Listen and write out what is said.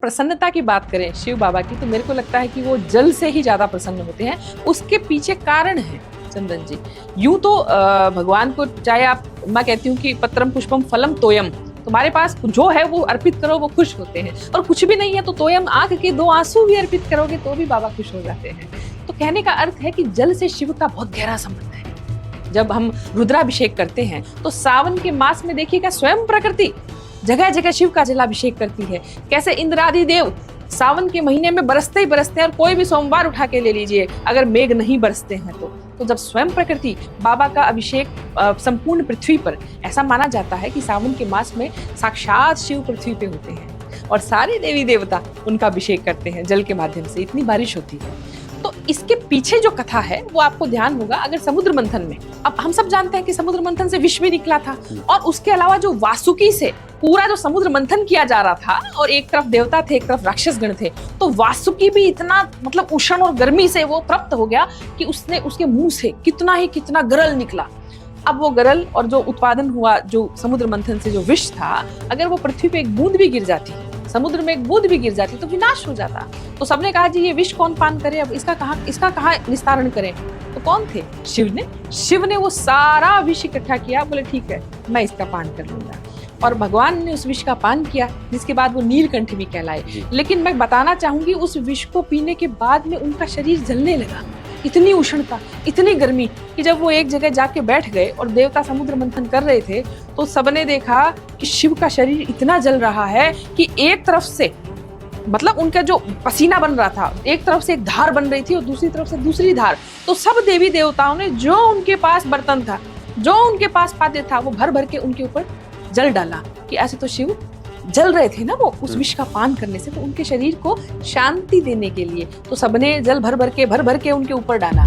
प्रसन्नता की बात करें शिव बाबा की, तो मेरे को लगता है कि वो जल से ही ज्यादा प्रसन्न होते हैं। उसके पीछे कारण है चंदन जी। यूं तो भगवान को चाहे आप, मैं कहती हूँ कि पत्रम पुष्पम फलम तोयम, तुम्हारे पास जो है वो अर्पित करो, वो खुश होते हैं। और कुछ भी नहीं है तो तोयम, आंख के 2 आंसू भी अर्पित करोगे तो भी बाबा खुश हो जाते हैं। तो कहने का अर्थ है कि जल से शिव का बहुत गहरा संबंध है। जब हम रुद्राभिषेक करते हैं तो सावन के मास में देखिएगा स्वयं प्रकृति जगह जगह शिव का जलाभिषेक करती है। कैसे इंद्रादि देव सावन के महीने में बरसते ही बरसते हैं। और कोई भी सोमवार उठा के ले लीजिए, अगर मेघ नहीं बरसते हैं तो जब स्वयं प्रकृति बाबा का अभिषेक संपूर्ण पृथ्वी पर, ऐसा माना जाता है कि सावन के मास में साक्षात शिव पृथ्वी पे होते हैं और सारे देवी देवता उनका अभिषेक करते हैं जल के माध्यम से, इतनी बारिश होती है। तो इसके पीछे जो कथा है वो आपको ध्यान होगा। अगर समुद्र मंथन में, अब हम सब जानते हैं कि समुद्र मंथन से विष भी निकला था, और उसके अलावा जो वासुकी से पूरा जो समुद्र मंथन किया जा रहा था, और एक तरफ देवता थे एक तरफ राक्षस गण थे, तो वासुकी भी इतना मतलब उष्ण और गर्मी से वो तृप्त हो गया कि उसने उसके मुंह से कितना गरल निकला। अब वो गरल और जो उत्पादन हुआ जो समुद्र मंथन से जो विष था, अगर वो पृथ्वी पे एक बूंद भी गिर जाती, समुद्र में एक बूंद भी गिर जाती तो विनाश हो जाता। तो सबने कहा जी ये विष कौन पान करे, अब इसका कहाँ निस्तारण करें। तो कौन थे? शिव ने वो सारा विष इकट्ठा किया। बोले ठीक है, मैं इसका पान कर लूंगा। और भगवान ने उस विष का पान किया, जिसके बाद वो नीलकंठ भी कहलाए। लेकिन मैं बताना चाहूंगी, उस विष को पीने के बाद में उनका शरीर जलने लगा। इतनी उष्णता, इतनी गर्मी कि जब वो एक जगह जाके बैठ गए और देवता समुद्र मंथन कर रहे थे, तो सबने देखा कि शिव का शरीर इतना जल रहा है कि एक तरफ से मतलब उनका जो पसीना बन रहा था, एक तरफ से एक धार बन रही थी और दूसरी तरफ से दूसरी धार। तो सब देवी देवताओं ने जो उनके पास बर्तन था, जो उनके पास पात्र था, वो भर भर के उनके ऊपर जल डाला। कि ऐसे तो शिव जल रहे थे ना वो उस विष का पान करने से, तो उनके शरीर को शांति देने के लिए तो सबने जल भर भर के उनके ऊपर डाला।